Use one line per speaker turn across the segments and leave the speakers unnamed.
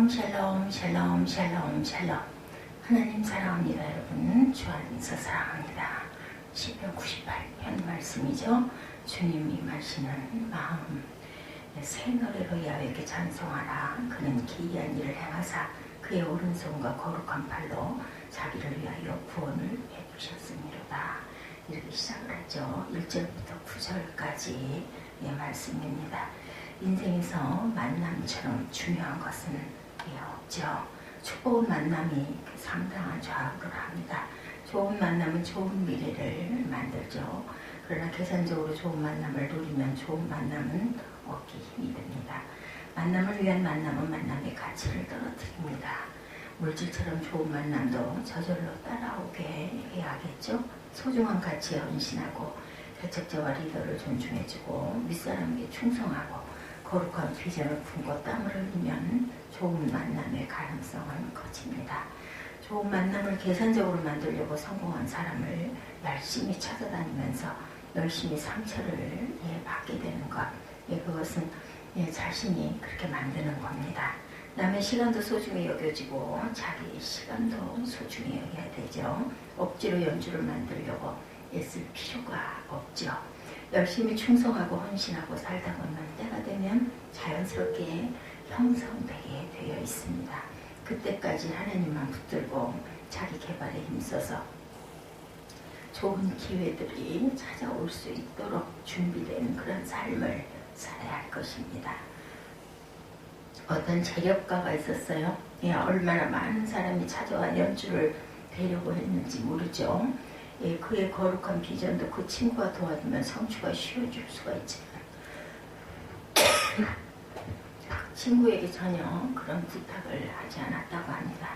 샬롬 샬롬 샬롬 샬롬. 하나님 사랑합니다. 여러분 주 안에서 사랑합니다. 시편 98편 말씀이죠. 주님이 마시는 마음. 새 노래로 야훼께 찬송하라. 그는 기이한 일을 행하사 그의 오른손과 거룩한 팔로 자기를 위하여 구원을 베푸셨으미로다. 이렇게 시작을 하죠. 1절부터 9절까지 말씀입니다. 인생에서 만남처럼 중요한 것은 없죠. 좋은 만남이 상당한 좌우를 합니다. 좋은 만남은 좋은 미래를 만들죠. 그러나 계산적으로 좋은 만남을 누리면 좋은 만남은 얻기 힘이 듭니다. 만남을 위한 만남은 만남의 가치를 떨어뜨립니다. 물질처럼 좋은 만남도 저절로 따라오게 해야겠죠. 소중한 가치에 헌신하고 개척자와 리더를 존중해주고 윗사람에게 충성하고 거룩한 비전을 품고 땀을 흘리면 좋은 만남의 가능성은 커집니다. 좋은 만남을 계산적으로 만들려고 성공한 사람을 열심히 찾아다니면서 열심히 상처를 받게 되는 것, 그것은 자신이 그렇게 만드는 겁니다. 남의 시간도 소중히 여겨지고 자기 시간도 소중히 여겨야 되죠. 억지로 연주를 만들려고 애쓸 필요가 없죠. 열심히 충성하고 헌신하고 살다 보면 때가 되면 자연스럽게 형성되게 되어 있습니다. 그때까지 하나님만 붙들고 자기 개발에 힘써서 좋은 기회들이 찾아올 수 있도록 준비된 그런 삶을 살아야 할 것입니다. 어떤 재력가가 있었어요. 얼마나 많은 사람이 찾아와 연주를 되려고 했는지 모르죠. 그의 거룩한 비전도 그 친구가 도와주면 성취가 쉬워질 수가 있지만 친구에게 전혀 그런 부탁을 하지 않았다고 합니다.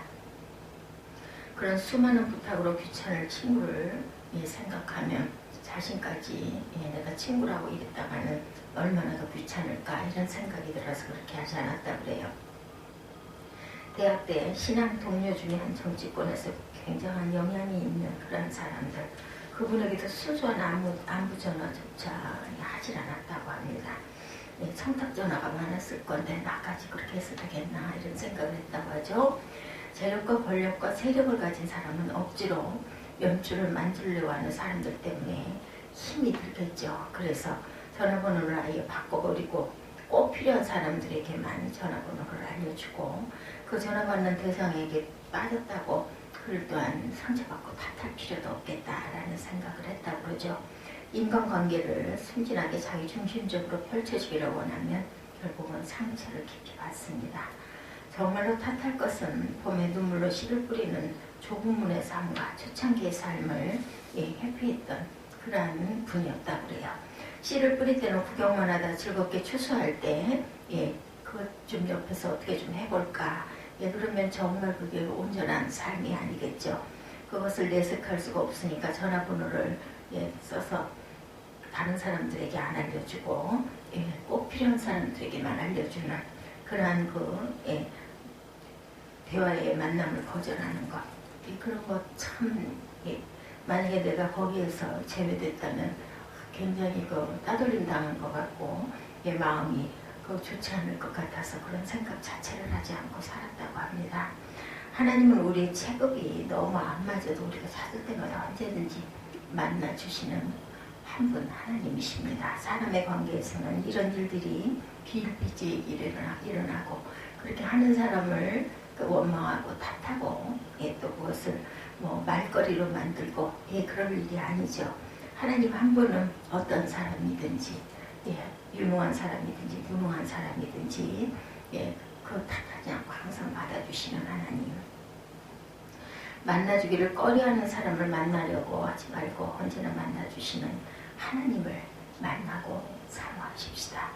그런 수많은 부탁으로 귀찮을 친구를 생각하면 자신까지 내가 친구라고 이랬다가는 얼마나 더 귀찮을까 이런 생각이 들어서 그렇게 하지 않았다고 그래요. 대학 때 신앙 동료 중에 한 정치권에서 굉장한 영향이 있는 그런 사람들, 그분에게도 소소한 안부 전화조차 하질 않았다고 합니다. 청탁 전화가 많았을 건데 나까지 그렇게 해서 되겠나 이런 생각을 했다고 하죠. 재력과 권력과 세력을 가진 사람은 억지로 연주를 만들려고 하는 사람들 때문에 힘이 들겠죠. 그래서 전화번호를 아예 바꿔버리고 꼭 필요한 사람들에게만 전화번호를 알려주고 그 전화받는 대상에게 빠졌다고 그를 또한 상처받고 탓할 필요도 없겠다라는 생각을 했다고 그러죠. 인간관계를 순진하게 자기 중심적으로 펼쳐지기를 원하면 결국은 상처를 깊이 받습니다. 정말로 탓할 것은 봄에 눈물로 씨를 뿌리는 조부문의 삶과 초창기의 삶을 회피했던 그러한 분이었다고 그래요. 씨를 뿌릴 때는 구경만 하다 즐겁게 추수할 때 그것 좀 옆에서 어떻게 좀 해볼까. 그러면 정말 그게 온전한 삶이 아니겠죠. 그것을 내색할 수가 없으니까 전화번호를 써서 다른 사람들에게 안 알려주고 꼭 필요한 사람들에게만 알려주는 그러한 대화의 만남을 거절하는 것. 그런 것 참 만약에 내가 거기에서 제외됐다면 굉장히 따돌림 당한 것 같고 마음이 좋지 않을 것 같아서 그런 생각 자체를 하지 않고 살았다고 합니다. 하나님은 우리의 체급이 너무 안 맞아도 우리가 찾을 때마다 언제든지 만나주시는 한 분 하나님이십니다. 사람의 관계에서는 이런 일들이 비일비재하게 일어나고 그렇게 하는 사람을 원망하고 탓하고 또 그것을 말거리로 만들고 그럴 일이 아니죠. 하나님 한 분은 어떤 사람이든지 유능한 사람이든지 무능한 사람이든지 그거 탓하지 않고 항상 받아주시는 하나님. 만나주기를 꺼려하는 사람을 만나려고 하지 말고 언제나 만나주시는 하나님을 만나고 사모하십시다.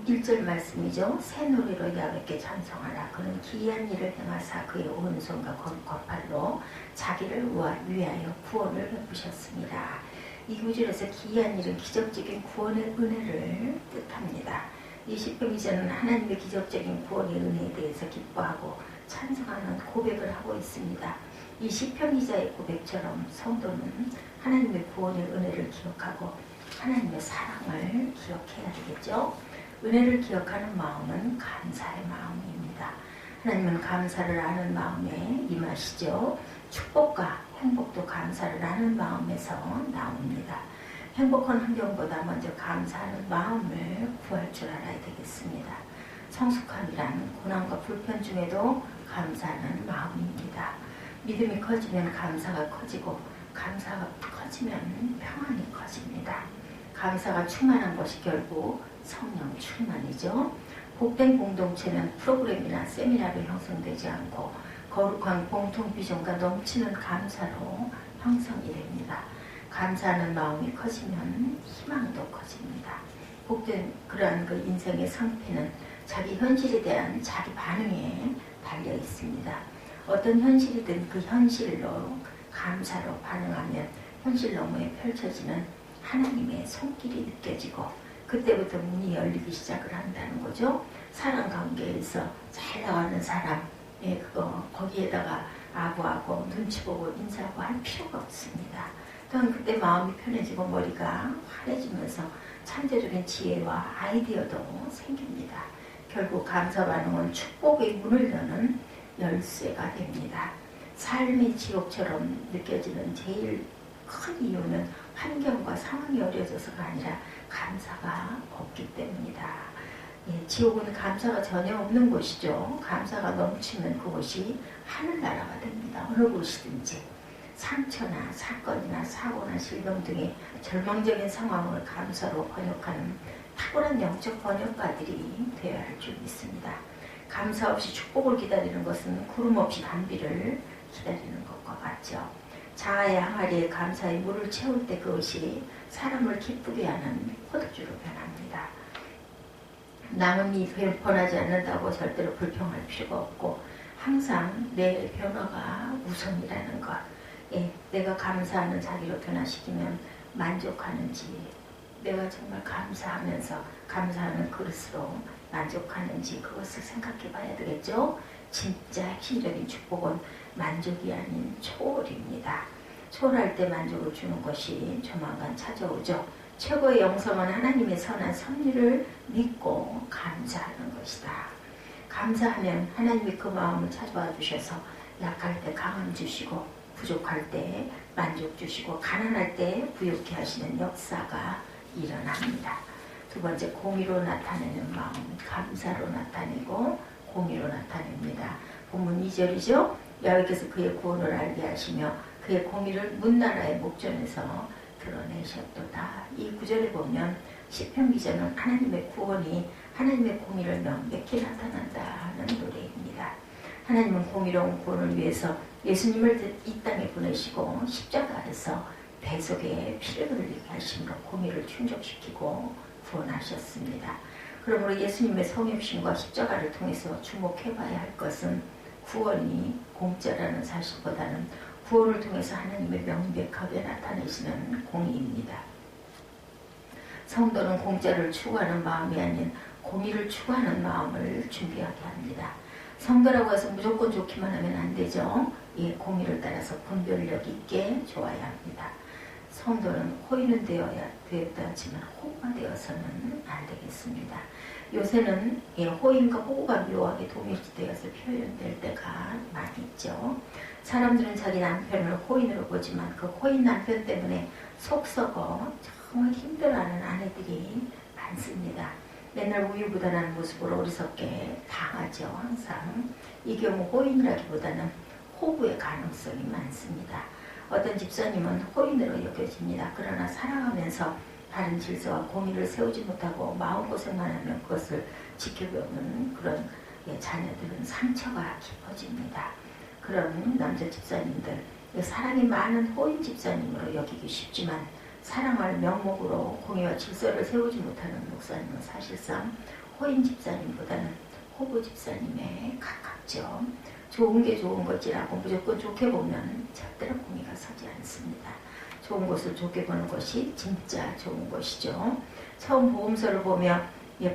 1절 말씀이죠. 새 노래로 야훼께 찬송하라. 그는 기이한 일을 행하사 그의 오른손과 거룩한 팔로 자기를 위하여 구원을 베푸셨습니다. 이 구절에서 기이한 일은 기적적인 구원의 은혜를 뜻합니다. 이 시편 기자는 하나님의 기적적인 구원의 은혜에 대해서 기뻐하고 찬송하는 고백을 하고 있습니다. 이 시편 기자의 고백처럼 성도는 하나님의 구원의 은혜를 기억하고 하나님의 사랑을 기억해야 되겠죠. 은혜를 기억하는 마음은 감사의 마음입니다. 하나님은 감사를 하는 마음에 임하시죠. 축복과 행복도 감사를 하는 마음에서 나옵니다. 행복한 환경보다 먼저 감사하는 마음을 구할 줄 알아야 되겠습니다. 성숙함이란 고난과 불편 중에도 감사하는 마음입니다. 믿음이 커지면 감사가 커지고 감사가 커지면 평안이 커집니다. 감사가 충만한 것이 결국 성령 충만이죠. 복된 공동체는 프로그램이나 세미나로 형성되지 않고 거룩한 공통 비전과 넘치는 감사로 형성이 됩니다. 감사하는 마음이 커지면 희망도 커집니다. 복된 그러한 그 인생의 상태는 자기 현실에 대한 자기 반응에 달려 있습니다. 어떤 현실이든 그 현실로 감사로 반응하면 현실 너머에 펼쳐지는 하나님의 손길이 느껴지고 그때부터 문이 열리기 시작을 한다는 거죠. 사람 관계에서 잘 나가는 사람의 거기에다가 아부하고 눈치 보고 인사하고 할 필요가 없습니다. 또한 그때 마음이 편해지고 머리가 환해지면서 창조적인 지혜와 아이디어도 생깁니다. 결국 감사 반응은 축복의 문을 여는 열쇠가 됩니다. 삶의 지옥처럼 느껴지는 제일 큰 이유는 환경과 상황이 어려져서가 아니라 감사가 없기 때문이다. 지옥은 감사가 전혀 없는 곳이죠. 감사가 넘치면 그곳이 하늘나라가 됩니다. 어느 곳이든지 상처나 사건이나 사고나 질병 등의 절망적인 상황을 감사로 번역하는 탁월한 영적 번역가들이 되어야 할 줄 믿습니다. 감사 없이 축복을 기다리는 것은 구름 없이 단비를 기다리는 것과 같죠. 자아의 항아리에 감사의 물을 채울 때 그것이 사람을 기쁘게 하는 포도주로 변합니다. 남음이 변하지 않는다고 절대로 불평할 필요가 없고 항상 내 변화가 우선이라는 것. 내가 감사하는 자기로 변화시키면 만족하는지 내가 정말 감사하면서 감사하는 그릇으로 만족하는지 그것을 생각해 봐야 되겠죠. 진짜 핵심적인 축복은 만족이 아닌 초월입니다. 초월할 때 만족을 주는 것이 조만간 찾아오죠. 최고의 영성은 하나님의 선한 섭리를 믿고 감사하는 것이다. 감사하면 하나님이 그 마음을 찾아와 주셔서 약할 때 강함 주시고 부족할 때 만족 주시고 가난할 때 부욕케 하시는 역사가 일어납니다. 두 번째, 공의로 나타내는 마음, 감사로 나타내고 공의로 나타냅니다. 본문 2절이죠. 여호와께서 그의 구원을 알게 하시며 그의 공의를 문나라의 목전에서 드러내셨도다. 이 구절에 보면 시편 기자는 하나님의 구원이 하나님의 공의를 명백히 나타난다는 노래입니다. 하나님은 공의로운 구원을 위해서 예수님을 이 땅에 보내시고 십자가에서 대속의 피를 흘리게 하심으로 공의를 충족시키고 구원하셨습니다. 그러므로 예수님의 성육신과 십자가를 통해서 주목해봐야 할 것은 구원이 공짜라는 사실보다는 구원을 통해서 하나님의 명백하게 나타내시는 공의입니다. 성도는 공짜를 추구하는 마음이 아닌 공의를 추구하는 마음을 준비하게 합니다. 성도라고 해서 무조건 좋기만 하면 안 되죠. 공의를 따라서 분별력 있게 좋아야 합니다. 성도는 호의는 되었다 하지만 호구가 되어서는 안 되겠습니다. 요새는 호의인과 호구가 묘하게 동일시되어서 표현될 때가 많이 있죠. 사람들은 자기 남편을 호인으로 보지만 그 호인 남편 때문에 속 썩어 정말 힘들어하는 아내들이 많습니다. 맨날 우유부단한 모습으로 어리석게 당하죠. 항상 이 경우 호인이라기보다는 호구의 가능성이 많습니다. 어떤 집사님은 호인으로 여겨집니다. 그러나 살아가면서 다른 질서와 공의를 세우지 못하고 마음고생만 하면 그것을 지켜보는 그런 자녀들은 상처가 깊어집니다. 그런 남자 집사님들, 사랑이 많은 호인 집사님으로 여기기 쉽지만 사랑할 명목으로 공의와 질서를 세우지 못하는 목사님은 사실상 호인 집사님보다는 호구 집사님에 가깝죠. 좋은 게 좋은 것이라고 무조건 좋게 보면 절대로 공의가 서지 않습니다. 좋은 것을 좋게 보는 것이 진짜 좋은 것이죠. 처음 복음서를 보며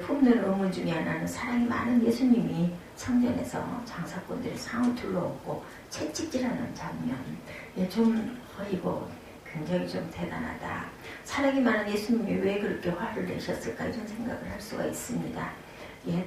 품는 의문 중에 하나는 사랑이 많은 예수님이 성전에서 장사꾼들이 상을 둘러엎고 채찍질하는 장면. 좀 이거 굉장히 좀 대단하다. 사랑이 많은 예수님이 왜 그렇게 화를 내셨을까 이런 생각을 할 수가 있습니다.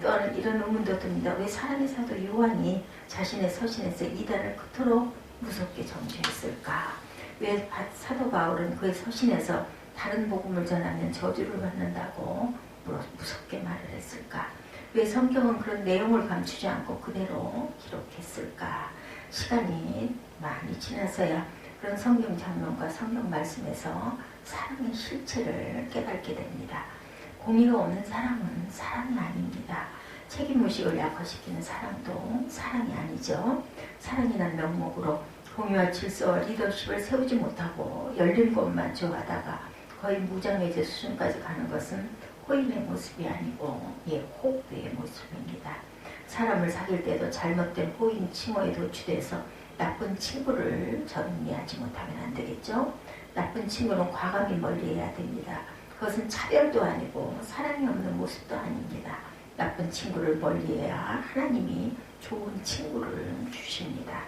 또한 이런 의문도 듭니다. 왜 사랑의 사도 요한이 자신의 서신에서 이단을 그토록 무섭게 정죄했을까? 왜 사도 바울은 그의 서신에서 다른 복음을 전하면 저주를 받는다고 무섭게 말을 했을까? 왜 성경은 그런 내용을 감추지 않고 그대로 기록했을까? 시간이 많이 지나서야 그런 성경 장면과 성경 말씀에서 사랑의 실체를 깨닫게 됩니다. 공의가 없는 사랑은 사랑이 아닙니다. 책임의식을 약화시키는 사랑도 사랑이 아니죠. 사랑이란 명목으로 공의와 질서와 리더십을 세우지 못하고 열린 것만 좋아하다가 거의 무장해제 수준까지 가는 것은 호인의 모습이 아니고 호구의 모습입니다. 사람을 사귈 때도 잘못된 호인 칭호에 도취돼서 나쁜 친구를 정리하지 못하면 안 되겠죠. 나쁜 친구는 과감히 멀리해야 됩니다. 그것은 차별도 아니고 사랑이 없는 모습도 아닙니다. 나쁜 친구를 멀리해야 하나님이 좋은 친구를 주십니다.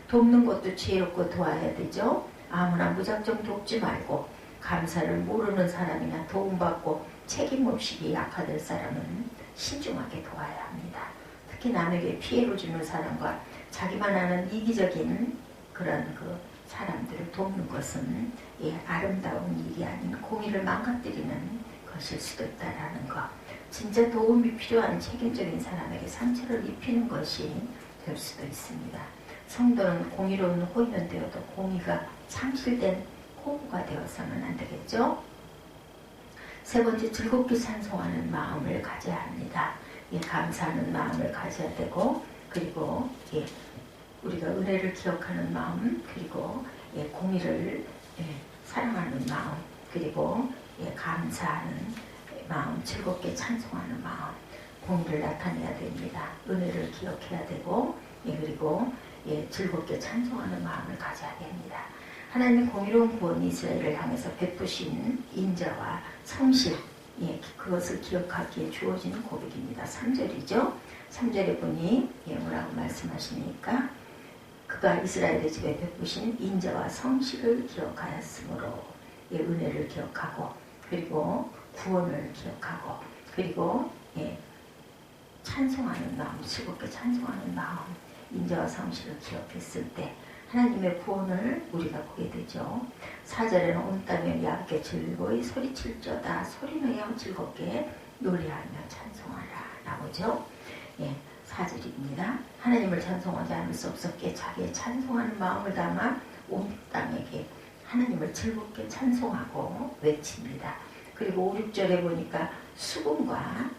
돕는 것도 지혜롭고 도와야 되죠. 아무나 무작정 돕지 말고 감사를 모르는 사람이나 도움받고 책임의식이 약화될 사람은 신중하게 도와야 합니다. 특히 남에게 피해를 주는 사람과 자기만 아는 이기적인 그런 사람들을 돕는 것은 아름다운 일이 아닌 공의를 망가뜨리는 것일 수도 있다라는 것. 진짜 도움이 필요한 책임적인 사람에게 상처를 입히는 것이 될 수도 있습니다. 성도는 공의로운 호인은 되어도 공의가 상실된 호구가 되어서는 안 되겠죠. 세 번째, 즐겁게 찬송하는 마음을 가져야 합니다. 감사하는 마음을 가져야 되고, 그리고 우리가 은혜를 기억하는 마음, 그리고 공의를 사랑하는 마음, 그리고 감사하는 마음, 즐겁게 찬송하는 마음, 공의를 나타내야 됩니다. 은혜를 기억해야 되고, 그리고 즐겁게 찬송하는 마음을 가져야 됩니다. 하나님의 공의로운 구원이 이스라엘을 향해서 베푸신 인자와 성실, 그것을 기억하기에 주어지는 고백입니다. 3절이죠. 3절에 보니 뭐라고 말씀하시니까 그가 이스라엘의 집에 베푸신 인자와 성실을 기억하였으므로 은혜를 기억하고, 그리고 구원을 기억하고, 그리고 찬송하는 마음, 즐겁게 찬송하는 마음, 인자와 성실을 기억했을 때 하나님의 구원을 우리가 보게 되죠. 4절에는 온 땅에 야곱게 즐거이 소리칠저다 소리내어 즐겁게 노래하며 찬송하라 나오죠. 4절입니다. 하나님을 찬송하지 않을 수 없었기에 자기의 찬송하는 마음을 담아 온 땅에게 하나님을 즐겁게 찬송하고 외칩니다. 그리고 5, 6절에 보니까 수금과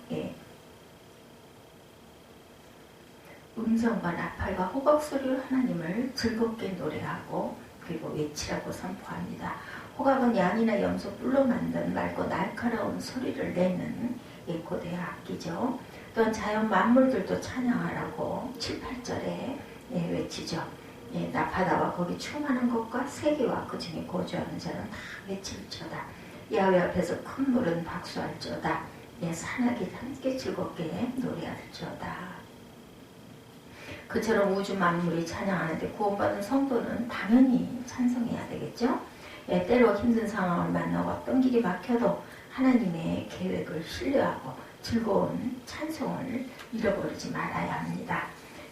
음성과 나팔과 호각 소리로 하나님을 즐겁게 노래하고 그리고 외치라고 선포합니다. 호각은 양이나 염소 뿔로 만든 맑고 날카로운 소리를 내는 고대 악기죠. 또한 자연 만물들도 찬양하라고 7, 8절에 외치죠. 나파다와 거기 충만한 것과 세계와 그 중에 거주하는 자는 다 외칠지어다. 야훼 앞에서 큰 물은 박수할지어다. 산악이 함께 즐겁게 노래할지어다. 그처럼 우주 만물이 찬양하는데 구원받은 성도는 당연히 찬송해야 되겠죠. 때로 힘든 상황을 만나고 어떤 길이 막혀도 하나님의 계획을 신뢰하고 즐거운 찬송을 잃어버리지 말아야 합니다.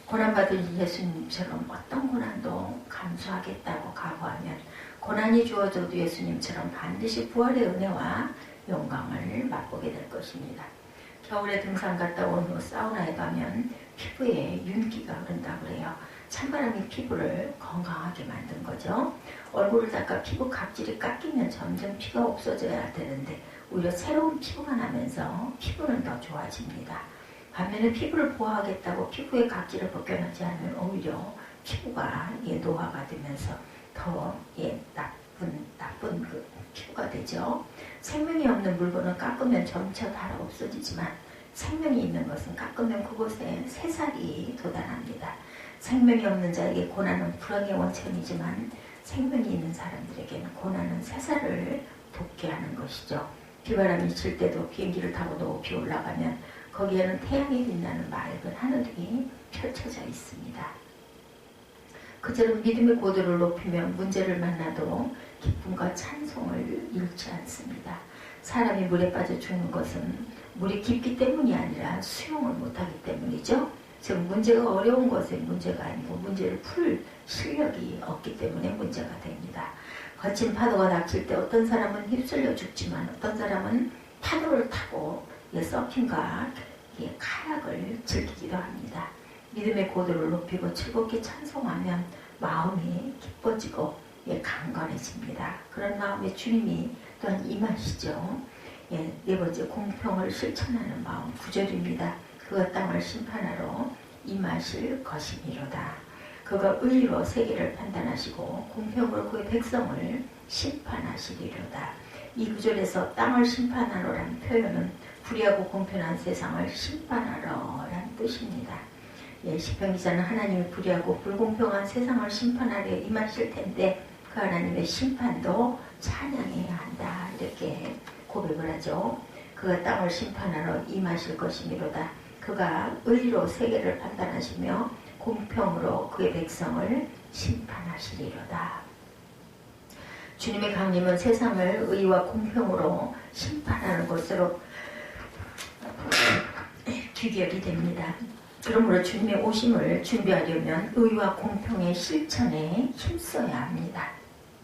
고난받은 예수님처럼 어떤 고난도 감수하겠다고 각오하면 고난이 주어져도 예수님처럼 반드시 부활의 은혜와 영광을 맛보게 될 것입니다. 겨울에 등산 갔다 온 후 사우나에 가면 피부에 윤기가 흐른다고 그래요. 찬바람이 피부를 건강하게 만든 거죠. 얼굴을 닦아 피부 각질이 깎이면 점점 피가 없어져야 되는데 오히려 새로운 피부가 나면서 피부는 더 좋아집니다. 반면에 피부를 보호하겠다고 피부의 각질을 벗겨내지 않으면 오히려 피부가 노화가 되면서 더 나쁜 그 피부가 되죠. 생명이 없는 물건은 깎으면 점차 닳아 없어지지만 생명이 있는 것은 깎으면 그곳에 새살이 돋아납니다. 생명이 없는 자에게 고난은 불황의 원천이지만 생명이 있는 사람들에게는 고난은 새살을 돋게 하는 것이죠. 비바람이 칠 때도 비행기를 타고 높이 올라가면 거기에는 태양이 빛나는 맑은 하늘이 펼쳐져 있습니다. 그처럼 믿음의 고도를 높이며 문제를 만나도 기쁨과 찬송을 잃지 않습니다. 사람이 물에 빠져 죽는 것은 물이 깊기 때문이 아니라 수용을 못하기 때문이죠. 지금 문제가 어려운 것에 문제가 아니고 문제를 풀 실력이 없기 때문에 문제가 됩니다. 거친 파도가 닥칠 때 어떤 사람은 휩쓸려 죽지만 어떤 사람은 파도를 타고 서핑과 카약을 즐기기도 합니다. 믿음의 고도를 높이고 즐겁게 찬송하면 마음이 기뻐지고 강건해집니다. 그런 마음에 주님이 또한 임하시죠. 네 번째, 공평을 실천하는 마음 9절입니다. 그가 땅을 심판하러 임하실 것이니로다. 그가 의로 세계를 판단하시고 공평으로 그의 백성을 심판하시리로다. 이 구절에서 땅을 심판하러라는 표현은 불의하고 공평한 세상을 심판하러라는 뜻입니다. 시편 기자는 하나님이 불의하고 불공평한 세상을 심판하려 임하실 텐데 그 하나님의 심판도 찬양해야 한다, 이렇게 고백을 하죠. 그가 땅을 심판하러 임하실 것이미로다. 그가 의로 세계를 판단하시며 공평으로 그의 백성을 심판하시리로다. 주님의 강림은 세상을 의와 공평으로 심판하는 것으로 귀결이 됩니다. 그러므로 주님의 오심을 준비하려면 의와 공평의 실천에 힘써야 합니다.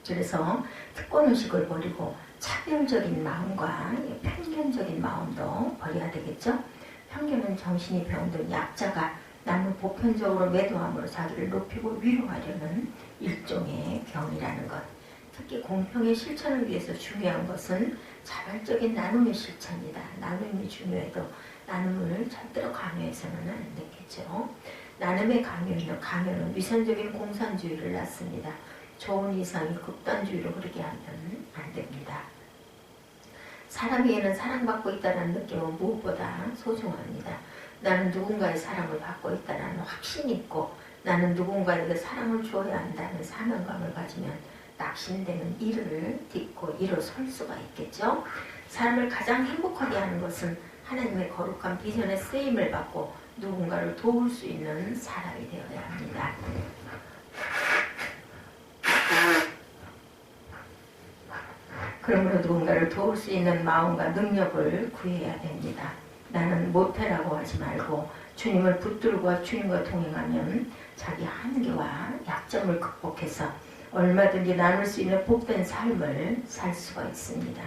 그래서 특권의식을 버리고 차별적인 마음과 편견적인 마음도 버려야 되겠죠. 편견은 정신이 병든 약자가 남을 보편적으로 매도함으로 자기를 높이고 위로하려는 일종의 병이라는 것. 특히 공평의 실천을 위해서 중요한 것은 자발적인 나눔의 실천이다. 나눔이 중요해도 나눔을 절대로 강요해서는 안 되겠죠. 나눔의 강요는 위선적인 공산주의를 낳습니다. 좋은 이상이 극단주의로 흐르게 하면 안 됩니다. 사람에게는 사랑받고 있다는 느낌은 무엇보다 소중합니다. 나는 누군가의 사랑을 받고 있다는 확신이 있고 나는 누군가에게 사랑을 주어야 한다는 사명감을 가지면 낙심되는 일을 딛고 일어설 수가 있겠죠. 사람을 가장 행복하게 하는 것은 하나님의 거룩한 비전에 쓰임을 받고 누군가를 도울 수 있는 사람이 되어야 합니다. 그러므로 누군가를 도울 수 있는 마음과 능력을 구해야 됩니다. 나는 못해라고 하지 말고 주님을 붙들고 주님과 동행하면 자기 한계와 약점을 극복해서 얼마든지 나눌 수 있는 복된 삶을 살 수가 있습니다.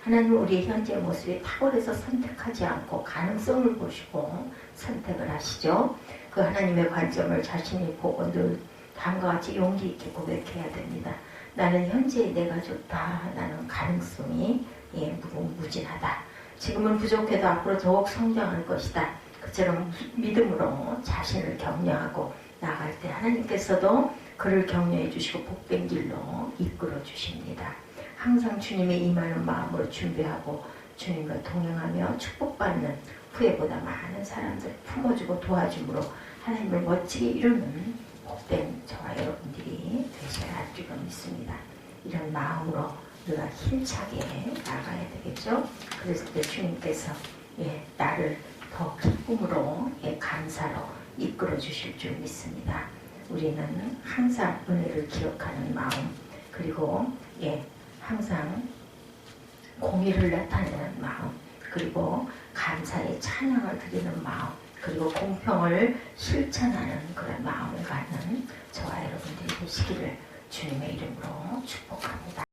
하나님은 우리의 현재 모습이 탁월해서 선택하지 않고 가능성을 보시고 선택을 하시죠. 그 하나님의 관점을 자신이 보고 늘 다음과 같이 용기 있게 고백해야 됩니다. 나는 현재 내가 좋다. 나는 가능성이 무궁무진하다. 지금은 부족해도 앞으로 더욱 성장할 것이다. 그처럼 믿음으로 자신을 격려하고 나아갈 때 하나님께서도 그를 격려해 주시고 복된 길로 이끌어 주십니다. 항상 주님의 임하는 마음으로 준비하고 주님과 동행하며 축복받는 후회보다 많은 사람들을 품어주고 도와줌으로 하나님을 멋지게 이루는 복된 저와 여러분들이 되셔야 할 줄로 믿습니다. 이런 마음으로 우리가 힘차게 나가야 되겠죠. 그랬을 때 주님께서 나를 더 기쁨으로 감사로 이끌어 주실 줄 믿습니다. 우리는 항상 은혜를 기억하는 마음, 그리고 항상 공의를 나타내는 마음, 그리고 감사의 찬양을 드리는 마음, 그리고 공평을 실천하는 그런 마음을 갖는 저와 여러분들이 되시기를 주님의 이름으로 축복합니다.